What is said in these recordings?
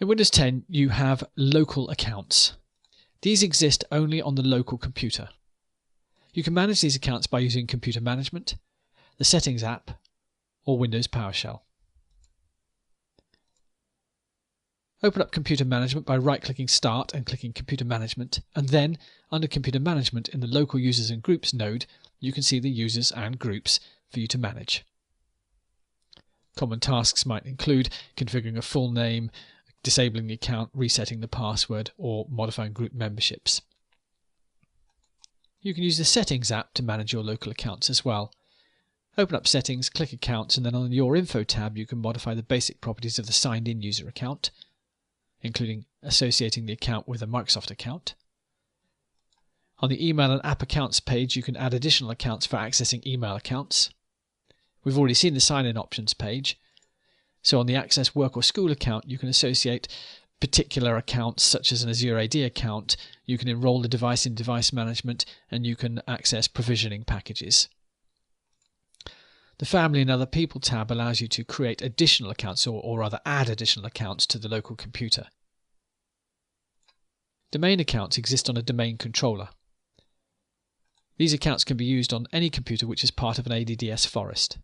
In Windows 10 you have local accounts. These exist only on the local computer. You can manage these accounts by using Computer Management, the Settings app, or Windows PowerShell. Open up Computer Management by right-clicking Start and clicking Computer Management, and then under Computer Management in the Local Users and Groups node you can see the users and groups for you to manage. Common tasks might include configuring a full name, disabling the account, resetting the password, or modifying group memberships. You can use the Settings app to manage your local accounts as well. Open up Settings, click Accounts, and then on Your Info tab you can modify the basic properties of the signed-in user account, including associating the account with a Microsoft account. On the Email and App Accounts page you can add additional accounts for accessing email accounts. We've already seen the Sign-in Options page. So on the Access Work or School account you can associate particular accounts such as an Azure AD account, you can enroll the device in device management, and you can access provisioning packages. The Family and Other People tab allows you to create additional accounts or rather add additional accounts to the local computer. Domain accounts exist on a domain controller. These accounts can be used on any computer which is part of an ADDS forest.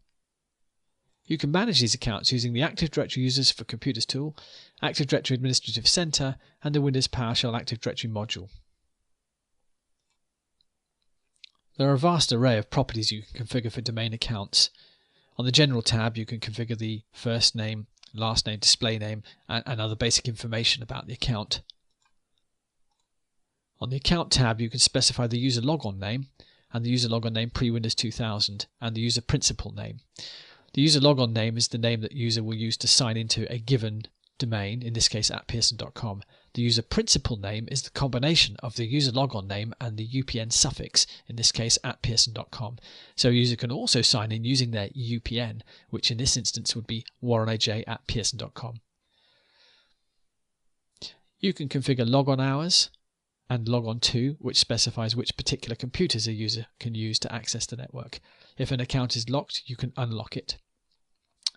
You can manage these accounts using the Active Directory Users for Computers tool, Active Directory Administrative Center, and the Windows PowerShell Active Directory module. There are a vast array of properties you can configure for domain accounts. On the General tab you can configure the first name, last name, display name, and other basic information about the account. On the Account tab you can specify the user logon name and the user logon name pre-Windows 2000 and the user principal name. The user logon name is the name that user will use to sign into a given domain, in this case @pearson.com. The user principal name is the combination of the user logon name and the UPN suffix, in this case @pearson.com. So a user can also sign in using their UPN, which in this instance would be warrenaj@pearson.com. You can configure logon hours and logon to, which specifies which particular computers a user can use to access the network. If an account is locked, you can unlock it.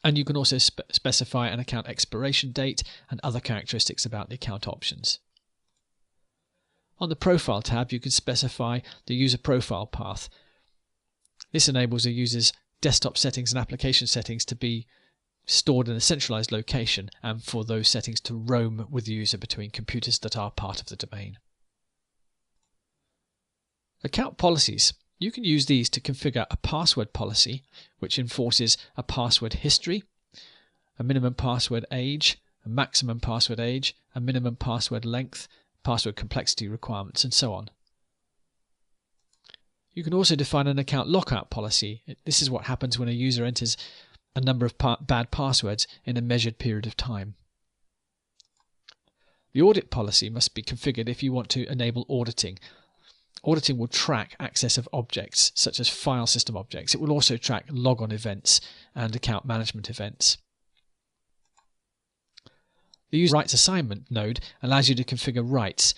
And you can also specify an account expiration date and other characteristics about the account options. On the Profile tab, you can specify the user profile path. This enables a user's desktop settings and application settings to be stored in a centralized location and for those settings to roam with the user between computers that are part of the domain. Account policies. You can use these to configure a password policy which enforces a password history, a minimum password age, a maximum password age, a minimum password length, password complexity requirements, and so on. You can also define an account lockout policy. This is what happens when a user enters a number of bad passwords in a measured period of time. The audit policy must be configured if you want to enable auditing. Auditing will track access of objects, such as file system objects. It will also track logon events and account management events. The User Rights Assignment node allows you to configure rights.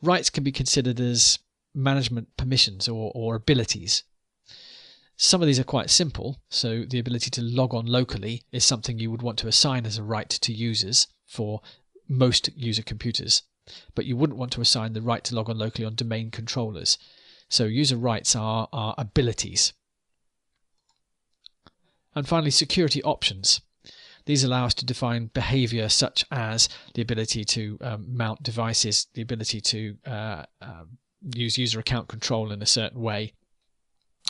Rights can be considered as management permissions or abilities. Some of these are quite simple, so the ability to log on locally is something you would want to assign as a right to users for most user computers. But you wouldn't want to assign the right to log on locally on domain controllers. So user rights are abilities. And finally, security options. These allow us to define behavior such as the ability to mount devices, the ability to use user account control in a certain way.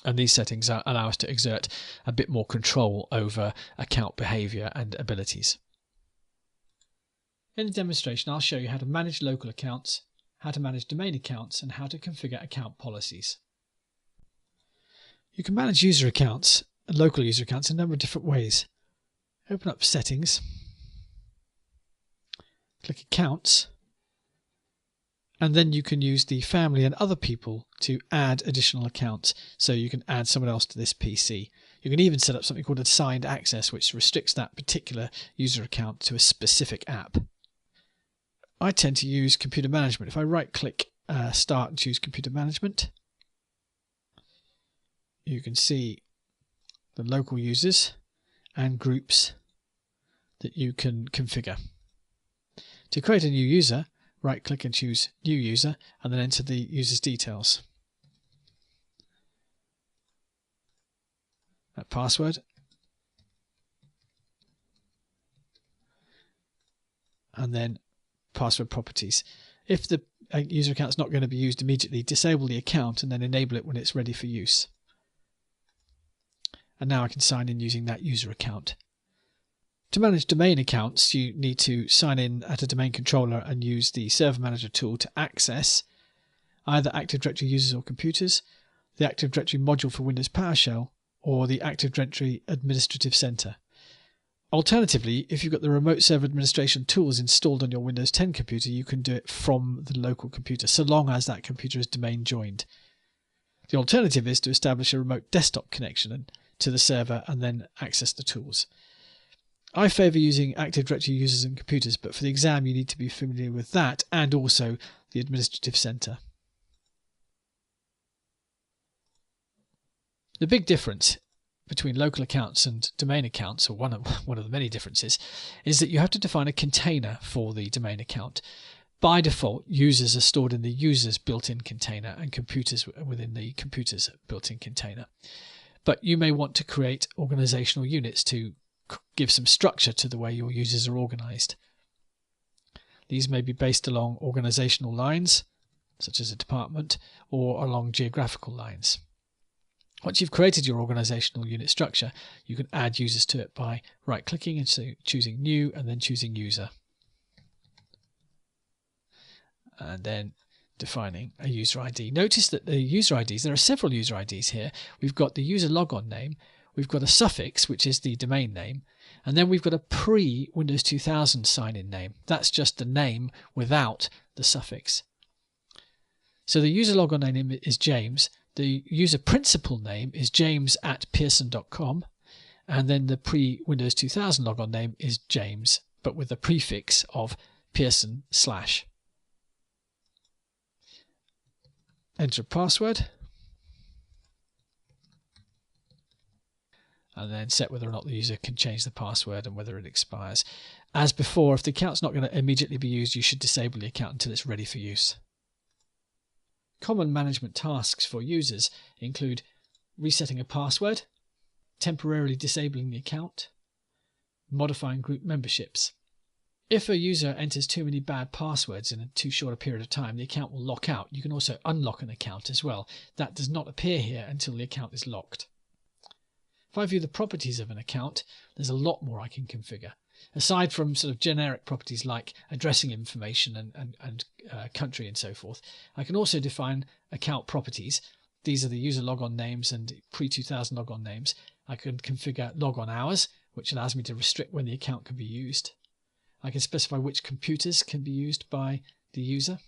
And these settings allow us to exert a bit more control over account behavior and abilities. In the demonstration, I'll show you how to manage local accounts, how to manage domain accounts, and how to configure account policies. You can manage user accounts and local user accounts in a number of different ways. Open up Settings, click Accounts, and then you can use the Family and Other People to add additional accounts. So you can add someone else to this PC. You can even set up something called assigned access, which restricts that particular user account to a specific app. I tend to use Computer Management. If I right-click Start and choose Computer Management, you can see the local users and groups that you can configure. To create a new user, right-click and choose New User, and then enter the user's details. That password, and then password properties. If the user account is not going to be used immediately, disable the account and then enable it when it's ready for use. And now I can sign in using that user account. To manage domain accounts, you need to sign in at a domain controller and use the Server Manager tool to access either Active Directory users or computers, the Active Directory module for Windows PowerShell, or the Active Directory Administrative Center. Alternatively, if you've got the remote server administration tools installed on your Windows 10 computer, you can do it from the local computer, so long as that computer is domain joined. The alternative is to establish a remote desktop connection to the server and then access the tools. I favour using Active Directory users and computers, but for the exam you need to be familiar with that and also the Administrative Center. The big difference between local accounts and domain accounts, or one of the many differences, is that you have to define a container for the domain account. By default, users are stored in the user's built-in container and computers within the computer's built-in container. But you may want to create organizational units to give some structure to the way your users are organized. These may be based along organizational lines, such as a department, or along geographical lines. Once you've created your organizational unit structure, you can add users to it by right-clicking and choosing New and then choosing User. And then defining a user ID. Notice that the user IDs, there are several user IDs here. We've got the user logon name, we've got a suffix, which is the domain name, and then we've got a pre-Windows 2000 sign-in name. That's just the name without the suffix. So the user logon name is James. The user principal name is james@pearson.com, and then the pre-Windows 2000 logon name is James, but with the prefix of Pearson/. Enter a password, and then set whether or not the user can change the password and whether it expires. As before, if the account's not going to immediately be used, you should disable the account until it's ready for use. Common management tasks for users include resetting a password, temporarily disabling the account, modifying group memberships. If a user enters too many bad passwords in a too short a period of time, the account will lock out. You can also unlock an account as well. That does not appear here until the account is locked. If I view the properties of an account, there's a lot more I can configure. Aside from sort of generic properties like addressing information and country and so forth, I can also define account properties. These are the user logon names and pre-2000 logon names. I can configure logon hours, which allows me to restrict when the account can be used. I can specify which computers can be used by the user.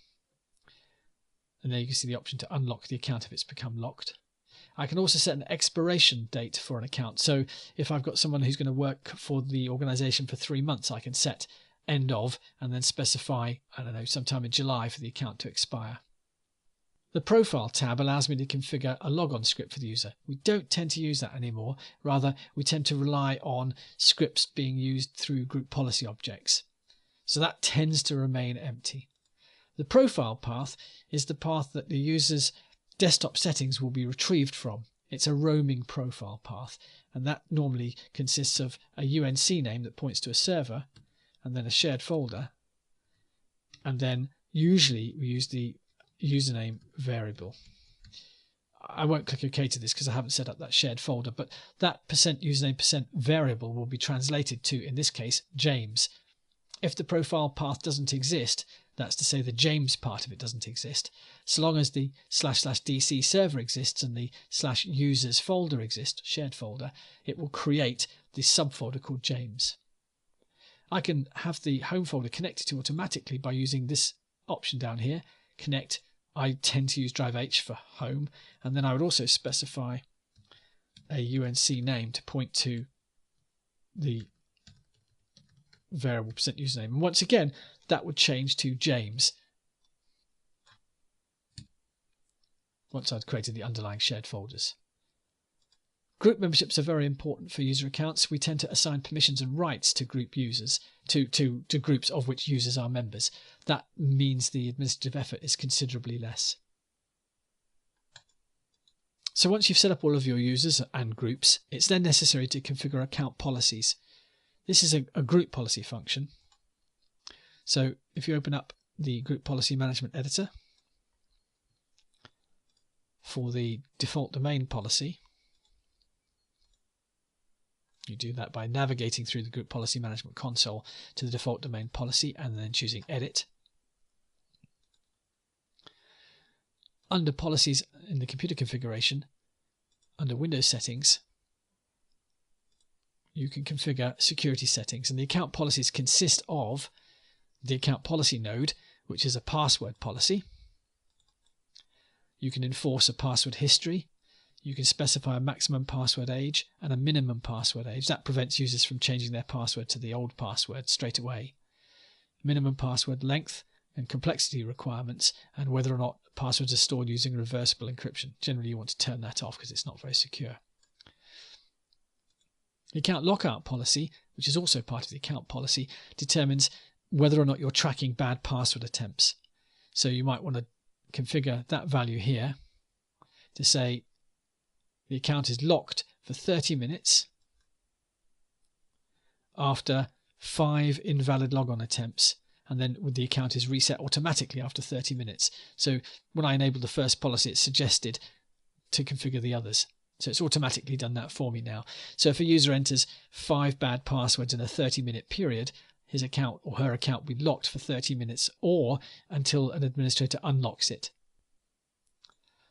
And there you can see the option to unlock the account if it's become locked. I can also set an expiration date for an account. So if I've got someone who's going to work for the organization for 3 months, I can set end of and then specify, I don't know, sometime in July for the account to expire. The Profile tab allows me to configure a logon script for the user. We don't tend to use that anymore. Rather, we tend to rely on scripts being used through group policy objects. So that tends to remain empty. The profile path is the path that the user's desktop settings will be retrieved from. It's a roaming profile path, and that normally consists of a UNC name that points to a server, and then a shared folder, and then usually we use the username variable. I won't click OK to this because I haven't set up that shared folder, but that %username %variable will be translated to, in this case, James. If the profile path doesn't exist, that's to say the James part of it doesn't exist. So long as the //DC server exists and the /users folder exists, shared folder, it will create the subfolder called James. I can have the home folder connected to automatically by using this option down here, connect. I tend to use drive H for home, and then I would also specify a UNC name to point to the variable %username. And once again, that would change to James once I'd created the underlying shared folders. Group memberships are very important for user accounts. We tend to assign permissions and rights to group users, to groups of which users are members. That means the administrative effort is considerably less. So once you've set up all of your users and groups, it's then necessary to configure account policies. This is a group policy function. So if you open up the Group Policy Management Editor for the default domain policy, you do that by navigating through the Group Policy Management console to the default domain policy and then choosing Edit. Under Policies in the computer configuration, under Windows Settings, you can configure security settings, and the account policies consist of the account policy node, which is a password policy. You can enforce a password history. You can specify a maximum password age and a minimum password age. That prevents users from changing their password to the old password straight away. Minimum password length and complexity requirements, and whether or not passwords are stored using reversible encryption. Generally, you want to turn that off because it's not very secure. The account lockout policy, which is also part of the account policy, determines whether or not you're tracking bad password attempts. So you might want to configure that value here to say the account is locked for 30 minutes after 5 invalid logon attempts, and then the account is reset automatically after 30 minutes. So when I enabled the first policy, it suggested to configure the others. So it's automatically done that for me now. So if a user enters 5 bad passwords in a 30-minute period, his account or her account will be locked for 30 minutes or until an administrator unlocks it.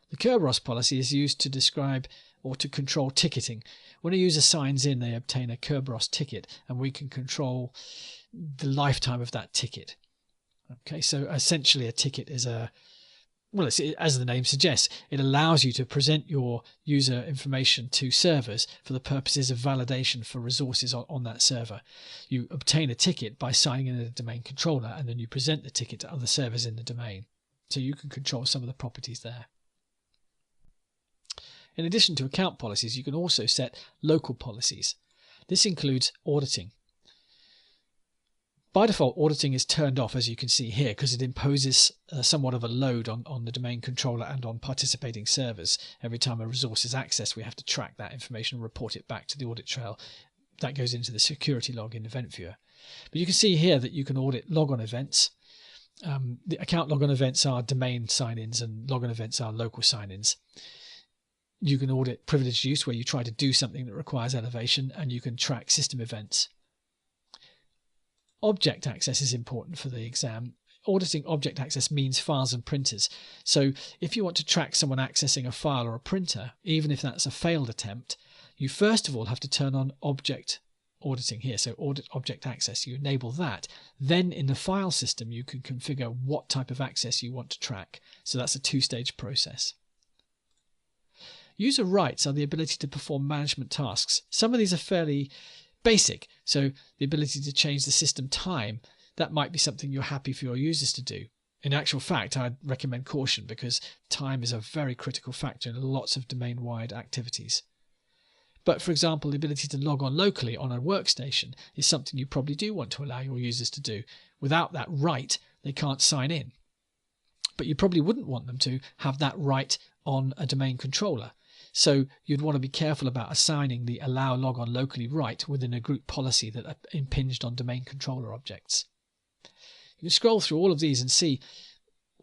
The Kerberos policy is used to describe or to control ticketing. When a user signs in, they obtain a Kerberos ticket, and we can control the lifetime of that ticket. Okay, so essentially a ticket is as the name suggests, it allows you to present your user information to servers for the purposes of validation for resources on that server. You obtain a ticket by signing in a domain controller, and then you present the ticket to other servers in the domain. So you can control some of the properties there. In addition to account policies, you can also set local policies. This includes auditing. By default, auditing is turned off, as you can see here, because it imposes somewhat of a load on the domain controller and on participating servers. Every time a resource is accessed, we have to track that information and report it back to the audit trail. That goes into the security log in Event Viewer. But you can see here that you can audit logon events. The account logon events are domain sign-ins and logon events are local sign-ins. You can audit privileged use, where you try to do something that requires elevation, and you can track system events. Object access is important for the exam. Auditing object access means files and printers. So if you want to track someone accessing a file or a printer, even if that's a failed attempt, you first of all have to turn on object auditing here. So audit object access, you enable that. Then in the file system, you can configure what type of access you want to track. So that's a two-stage process. User rights are the ability to perform management tasks. Some of these are fairly basic, so the ability to change the system time, that might be something you're happy for your users to do. In actual fact, I'd recommend caution, because time is a very critical factor in lots of domain-wide activities. But for example, the ability to log on locally on a workstation is something you probably do want to allow your users to do. Without that right, they can't sign in. But you probably wouldn't want them to have that right on a domain controller. So you'd want to be careful about assigning the allow logon locally right within a group policy that are impinged on domain controller objects. You can scroll through all of these and see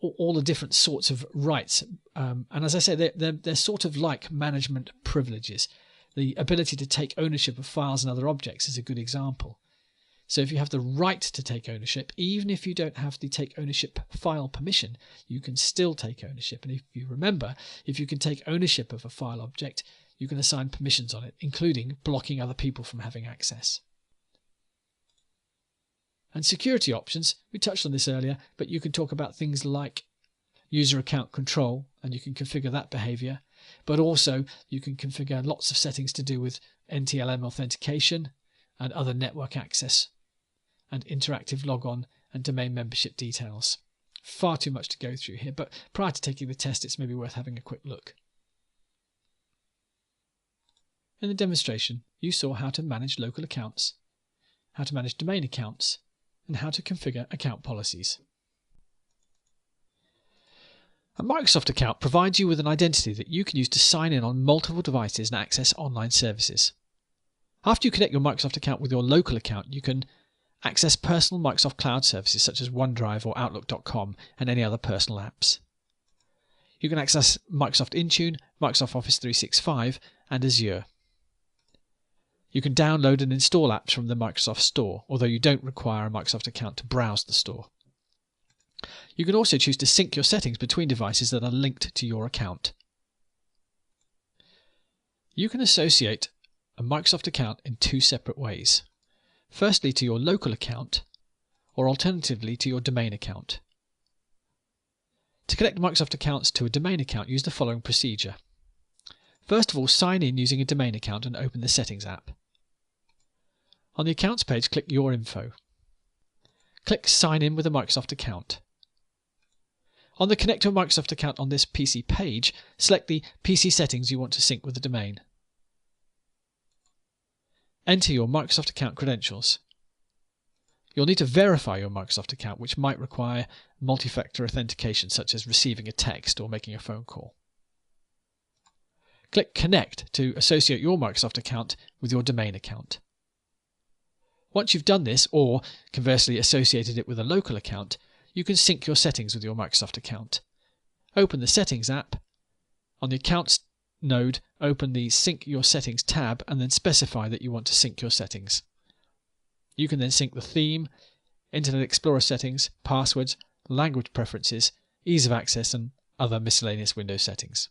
all the different sorts of rights. And as I say, they're sort of like management privileges. The ability to take ownership of files and other objects is a good example. So if you have the right to take ownership, even if you don't have the take ownership file permission, you can still take ownership. And if you remember, if you can take ownership of a file object, you can assign permissions on it, including blocking other people from having access. And security options, we touched on this earlier, but you can talk about things like user account control, and you can configure that behavior. But also you can configure lots of settings to do with NTLM authentication and other network access, and interactive logon and domain membership details. Far too much to go through here, but prior to taking the test, it's maybe worth having a quick look. In the demonstration, you saw how to manage local accounts, how to manage domain accounts, and how to configure account policies. A Microsoft account provides you with an identity that you can use to sign in on multiple devices and access online services. After you connect your Microsoft account with your local account, you can access personal Microsoft Cloud services such as OneDrive or Outlook.com and any other personal apps. You can access Microsoft Intune, Microsoft Office 365 and Azure. You can download and install apps from the Microsoft Store, although you don't require a Microsoft account to browse the store. You can also choose to sync your settings between devices that are linked to your account. You can associate a Microsoft account in two separate ways. Firstly, to your local account, or alternatively to your domain account. To connect Microsoft accounts to a domain account, use the following procedure. First of all, sign in using a domain account and open the Settings app. On the Accounts page, click Your Info. Click Sign in with a Microsoft account. On the Connect to a Microsoft account on this PC page, select the PC settings you want to sync with the domain. Enter your Microsoft account credentials. You'll need to verify your Microsoft account, which might require multi-factor authentication, such as receiving a text or making a phone call. Click Connect to associate your Microsoft account with your domain account. Once you've done this, or conversely associated it with a local account, you can sync your settings with your Microsoft account. Open the Settings app. On the Accounts node, open the Sync Your Settings tab and then specify that you want to sync your settings. You can then sync the theme, Internet Explorer settings, passwords, language preferences, ease of access and other miscellaneous Windows settings.